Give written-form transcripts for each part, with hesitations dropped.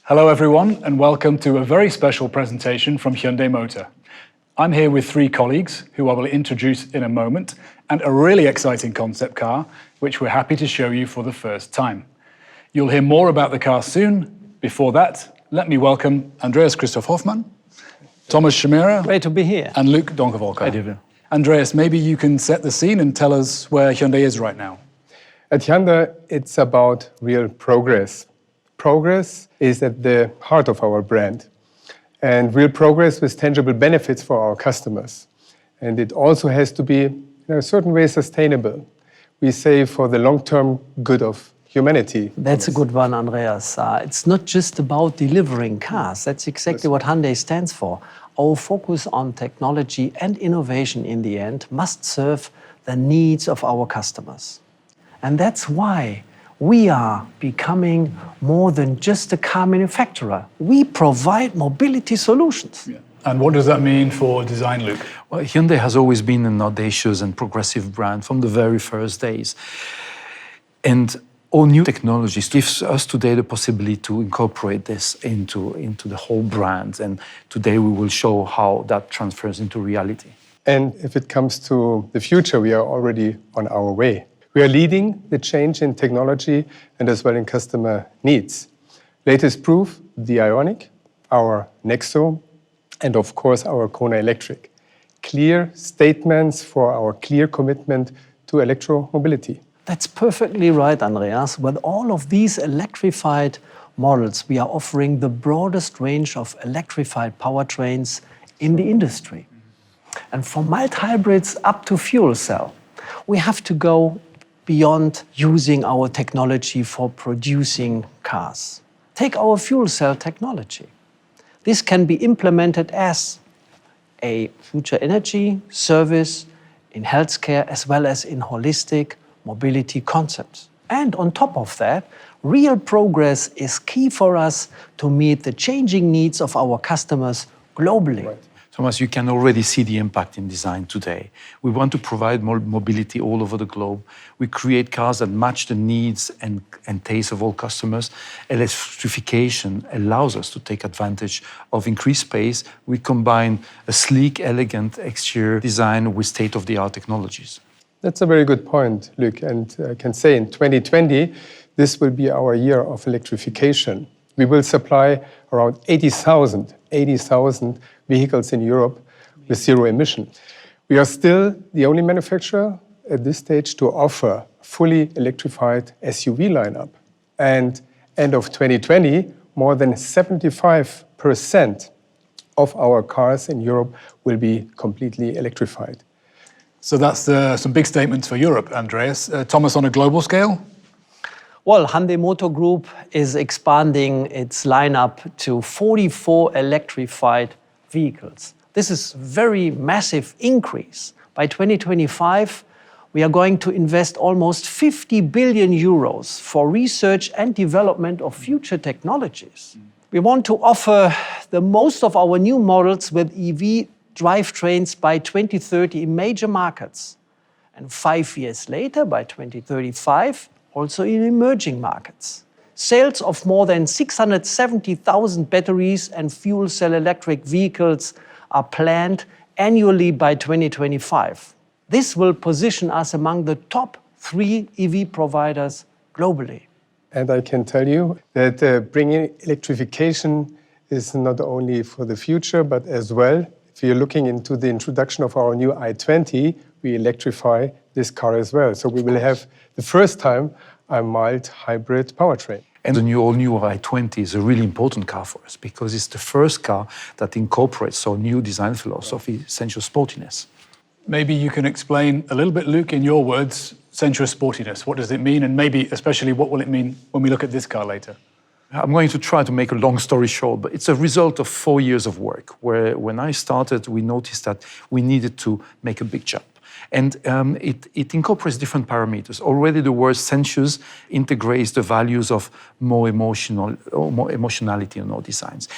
Hello everyone and welcome to a very special presentation from Hyundai Motor. I'm here with three colleagues who I will introduce in a moment and a really exciting concept car which we're happy to show you for the first time. You'll hear more about the car soon. Before that, let me welcome Andreas Christoph Hoffmann, Thomas Schemera. Great to be here. And Luc Donkerwolke. Andreas, maybe you can set the scene and tell us where Hyundai is right now. At Hyundai, it's about real progress. Progress is at the heart of our brand. And real progress with tangible benefits for our customers. And it also has to be, in a certain way, sustainable. We say for the long-term good of humanity. That's a good one, Andreas. It's not just about delivering cars. That's exactly what Hyundai stands for. Our focus on technology and innovation in the end must serve the needs of our customers. And that's why we are becoming more than just a car manufacturer. We provide mobility solutions. Yeah. And what does that mean for design, Luc? Well, Hyundai has always been an audacious and progressive brand from the very first days. And all new technologies gives us today the possibility to incorporate this into the whole brand. And today we will show how that transfers into reality. And if it comes to the future, we are already on our way. We are leading the change in technology and as well in customer needs. Latest proof, the Ioniq, our Nexo, and of course our Kona Electric. Clear statements for our clear commitment to electromobility. That's perfectly right, Andreas. With all of these electrified models, we are offering the broadest range of electrified powertrains in the industry. And from mild hybrids up to fuel cell, we have to go beyond using our technology for producing cars. Take our fuel cell technology. This can be implemented as a future energy service in healthcare as well as in holistic mobility concepts. And on top of that, real progress is key for us to meet the changing needs of our customers globally. Right. Thomas, you can already see the impact in design today. We want to provide more mobility all over the globe. We create cars that match the needs and tastes of all customers. Electrification allows us to take advantage of increased space. We combine a sleek, elegant exterior design with state-of-the-art technologies. That's a very good point, Luc. And I can say in 2020, this will be our year of electrification. We will supply around 80,000 vehicles in Europe with zero emission. We are still the only manufacturer at this stage to offer fully electrified SUV lineup. And end of 2020, more than 75% of our cars in Europe will be completely electrified. So that's some big statements for Europe, Andreas. Thomas, on a global scale? Well, Hyundai Motor Group is expanding its lineup to 44 electrified vehicles. This is a very massive increase. By 2025, we are going to invest almost 50 billion euros for research and development of future technologies. We want to offer the most of our new models with EV drivetrains by 2030 in major markets. And 5 years later, by 2035, also in emerging markets. Sales of more than 670,000 batteries and fuel cell electric vehicles are planned annually by 2025. This will position us among the top 3 EV providers globally. And I can tell you that bringing electrification is not only for the future, but as well, if you're looking into the introduction of our new i20, we electrify this car as well. So we will have the first time a mild hybrid powertrain. And the all-new i20 is a really important car for us because it's the first car that incorporates our new design philosophy, sensuous sportiness. Maybe you can explain a little bit, Luc, in your words, sensuous sportiness. What does it mean? And maybe especially what will it mean when we look at this car later? I'm going to try to make a long story short, but it's a result of 4 years of work where when I started, we noticed that we needed to make a big jump. And it incorporates different parameters. Already the word sensuous integrates the values of more emotionality in our designs.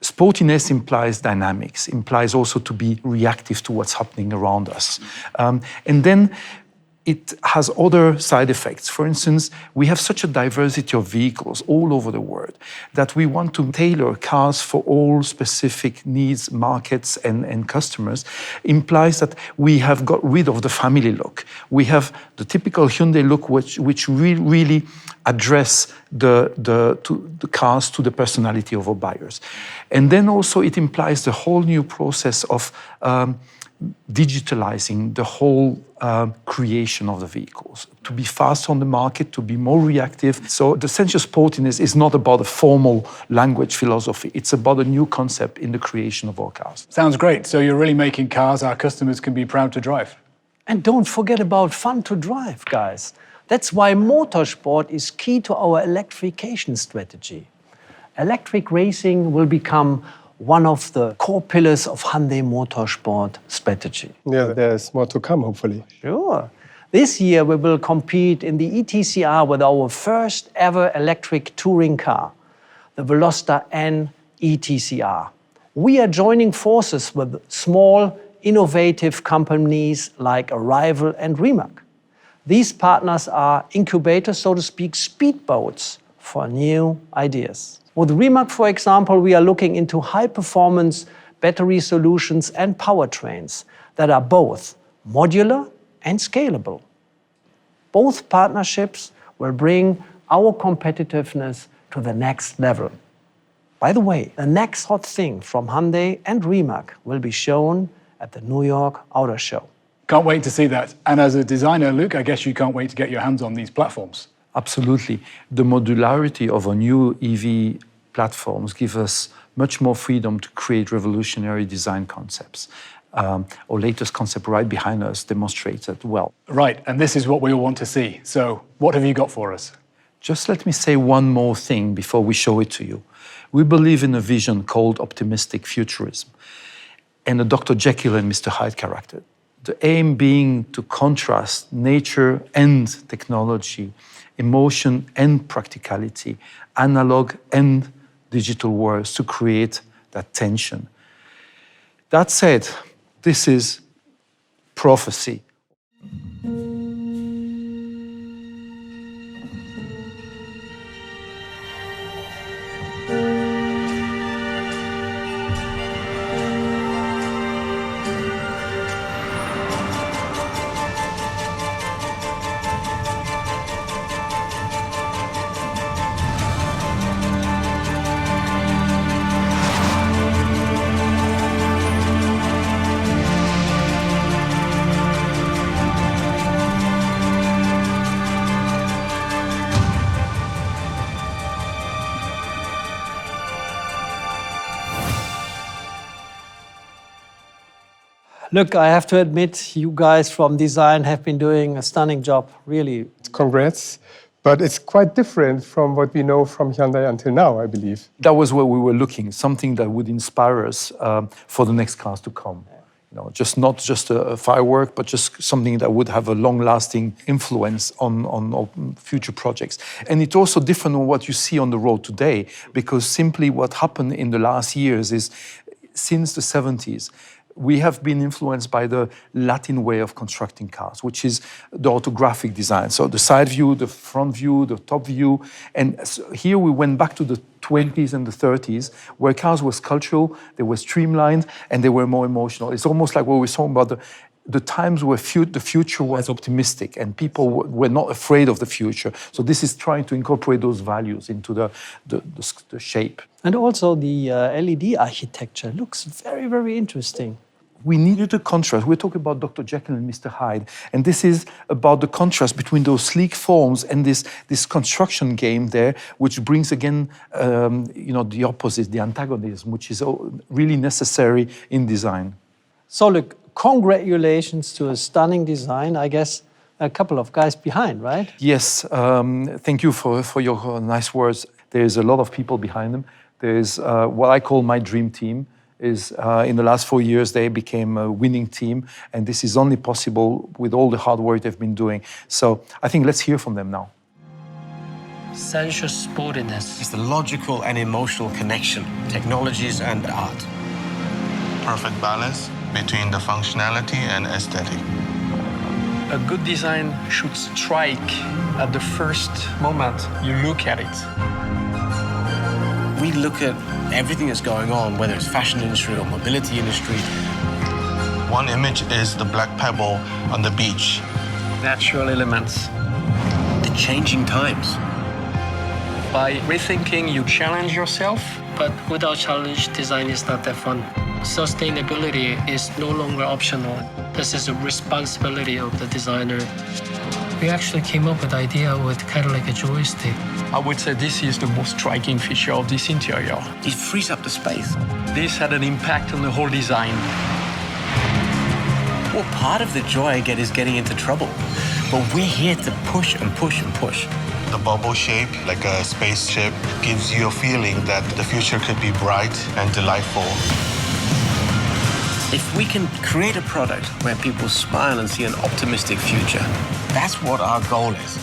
Sportiness implies dynamics, implies also to be reactive to what's happening around us. And then it has other side effects. For instance, we have such a diversity of vehicles all over the world that we want to tailor cars for all specific needs, markets, and customers. Implies that we have got rid of the family look. We have the typical Hyundai look, which really address the cars to the personality of our buyers. And then also it implies the whole new process of digitalizing the whole creation of the vehicles, to be fast on the market, to be more reactive. So the sensuous sportiness is not about a formal language philosophy. It's about a new concept in the creation of our cars. Sounds great. So you're really making cars our customers can be proud to drive. And don't forget about fun to drive, guys. That's why motorsport is key to our electrification strategy. Electric racing will become one of the core pillars of Hyundai Motorsport strategy. Yeah, there's more to come, hopefully. Sure. This year we will compete in the ETCR with our first ever electric touring car, the Veloster N ETCR. We are joining forces with small, innovative companies like Arrival and Rimac. These partners are incubators, so to speak, speedboats for new ideas. With Rimac, for example, we are looking into high-performance battery solutions and powertrains that are both modular and scalable. Both partnerships will bring our competitiveness to the next level. By the way, the next hot thing from Hyundai and Rimac will be shown at the New York Auto Show. Can't wait to see that. And as a designer, Luc, I guess you can't wait to get your hands on these platforms. Absolutely. The modularity of our new EV platforms give us much more freedom to create revolutionary design concepts. Our latest concept right behind us demonstrates that well. Right, and this is what we all want to see. So what have you got for us? Just let me say one more thing before we show it to you. We believe in a vision called optimistic futurism and a Dr. Jekyll and Mr. Hyde character. The aim being to contrast nature and technology, emotion and practicality, analog and digital worlds to create that tension. That said, this is prophecy. Look, I have to admit, you guys from design have been doing a stunning job, really. Congrats. But it's quite different from what we know from Hyundai until now, I believe. That was where we were looking, something that would inspire us for the next cars to come. You know, not just a firework, but just something that would have a long-lasting influence on future projects. And it's also different from what you see on the road today, because simply what happened in the last years is, since the 70s, we have been influenced by the Latin way of constructing cars, which is the orthographic design. So the side view, the front view, the top view. And so here we went back to the 20s and the 30s, where cars were sculptural, they were streamlined, and they were more emotional. It's almost like what we were talking about, the times where the future was optimistic and people were not afraid of the future. So this is trying to incorporate those values into the shape. And also the LED architecture looks very, very interesting. We needed a contrast. We're talking about Dr. Jekyll and Mr. Hyde. And this is about the contrast between those sleek forms and this construction game there, which brings again, the opposite, the antagonism, which is really necessary in design. So look, congratulations to a stunning design. I guess a couple of guys behind, right? Yes, thank you for your nice words. There's a lot of people behind them. There's what I call my dream team. In the last 4 years, they became a winning team. And this is only possible with all the hard work they've been doing. So I think let's hear from them now. Sensuous sportiness. It's the logical and emotional connection, technologies and art. Perfect balance between the functionality and aesthetic. A good design should strike at the first moment you look at it. We look at everything that's going on, whether it's fashion industry or mobility industry. One image is the black pebble on the beach. Natural elements. The changing times. By rethinking, you challenge yourself. But without challenge, design is not that fun. Sustainability is no longer optional. This is a responsibility of the designer. We actually came up with the idea with kind of like a joystick. I would say this is the most striking feature of this interior. It frees up the space. This had an impact on the whole design. Well, part of the joy I get is getting into trouble. But we're here to push and push and push. The bubble shape, like a spaceship, gives you a feeling that the future could be bright and delightful. If we can create a product where people smile and see an optimistic future, that's what our goal is.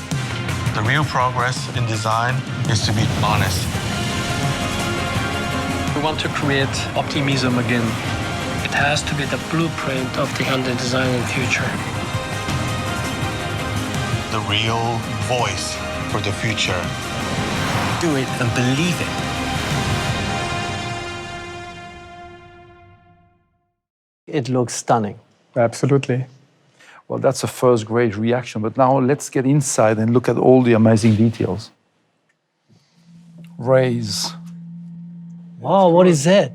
The real progress in design is to be honest. We want to create optimism again. It has to be the blueprint of the Hyundai design in the future. The real voice for the future. Do it and believe it. It looks stunning. Absolutely. Well, that's a first great reaction, but now let's get inside and look at all the amazing details. Raise. Wow, what is that?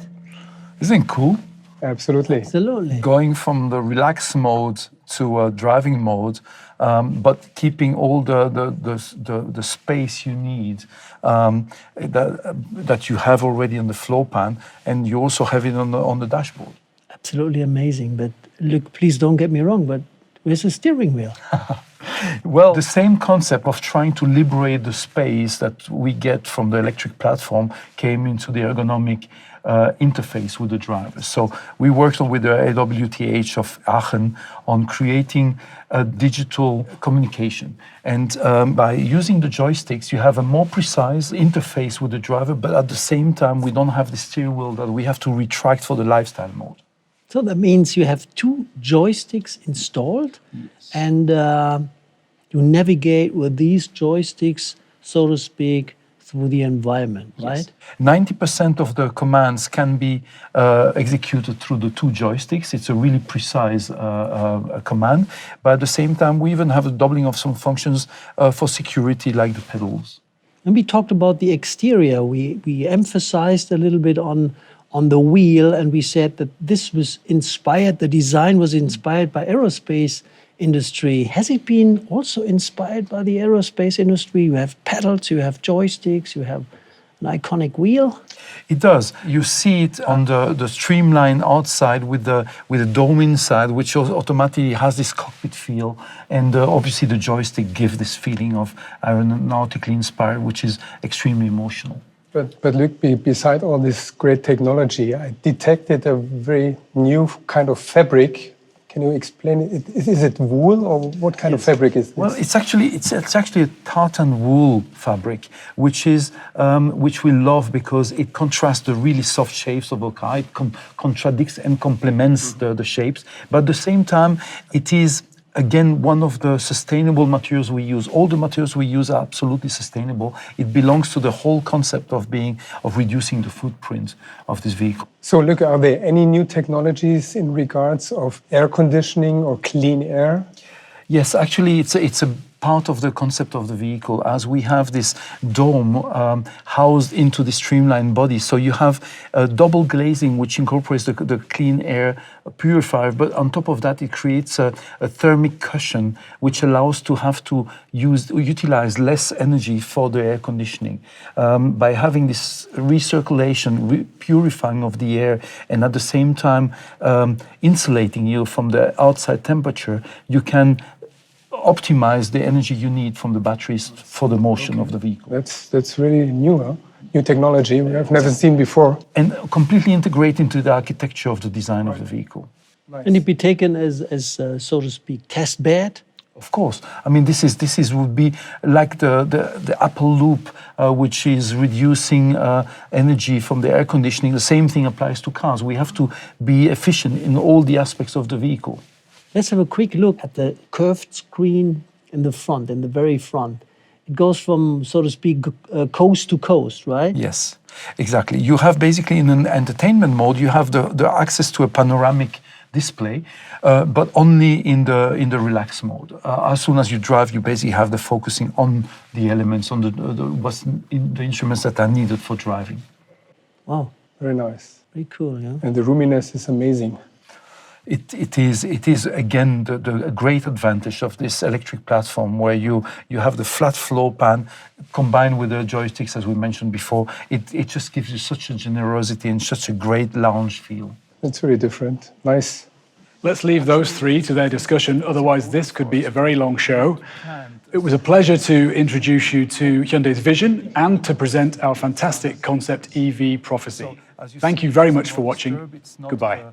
Isn't it cool? Absolutely. Absolutely. Going from the relaxed mode to a driving mode, but keeping all the space you need that you have already on the floor pan, and you also have it on the dashboard. Absolutely amazing. But look, please don't get me wrong, but where's the steering wheel? Well, the same concept of trying to liberate the space that we get from the electric platform came into the ergonomic interface with the driver. So we worked with the AWTH of Aachen on creating a digital communication. And by using the joysticks, you have a more precise interface with the driver, but at the same time, we don't have the steering wheel that we have to retract for the lifestyle mode. So that means you have two joysticks installed, and you navigate with these joysticks, so to speak, through the environment, right? 90% of the commands can be executed through the two joysticks. It's a really precise command. But at the same time, we even have a doubling of some functions for security, like the pedals. And we talked about the exterior. We emphasized a little bit on the wheel, and we said that this was inspired, the design was inspired by aerospace industry. Has it been also inspired by the aerospace industry? You have pedals, you have joysticks, you have an iconic wheel. It does. You see it on the streamline outside with the dome inside, which automatically has this cockpit feel. And obviously the joystick gives this feeling of aeronautically inspired, which is extremely emotional. But look, beside all this great technology, I detected a very new kind of fabric. Can you explain it? Is it wool, or what kind of fabric is this? Well, it's actually a tartan wool fabric, which we love because it contrasts the really soft shapes of the car. It contradicts and complements the shapes, but at the same time, it is again one of the sustainable materials we use. All the materials we use are absolutely sustainable. It belongs to the whole concept of reducing the footprint of this vehicle. So look, are there any new technologies in regards of air conditioning or clean air? Yes, actually, it's a part of the concept of the vehicle, as we have this dome housed into the streamlined body. So you have a double glazing, which incorporates the clean air purifier, but on top of that, it creates a thermic cushion, which allows to have to utilize less energy for the air conditioning. By having this recirculation, purifying of the air, and at the same time insulating you from the outside temperature, you can optimize the energy you need from the batteries for the motion of the vehicle. That's really new, huh? New technology we have never seen before. And completely integrate into the architecture of the design of the vehicle. Nice. Can it be taken as so to speak, test bed? Of course. I mean, this would be like the Apple Loop, which is reducing energy from the air conditioning. The same thing applies to cars. We have to be efficient in all the aspects of the vehicle. Let's have a quick look at the curved screen in the front, in the very front. It goes from, so to speak, coast to coast, right? Yes, exactly. You have basically in an entertainment mode, you have the access to a panoramic display, but only in the relax mode. As soon as you drive, you basically have the focusing on the elements, on the instruments that are needed for driving. Wow, Very nice. very cool, yeah. And the roominess is amazing. It is again the great advantage of this electric platform, where you have the flat floor pan combined with the joysticks, as we mentioned before. It just gives you such a generosity and such a great lounge feel. It's very different. Nice. Let's leave those three to their discussion, otherwise this could be a very long show. It was a pleasure to introduce you to Hyundai's vision and to present our fantastic concept EV Prophecy. Thank you very much for watching. Goodbye.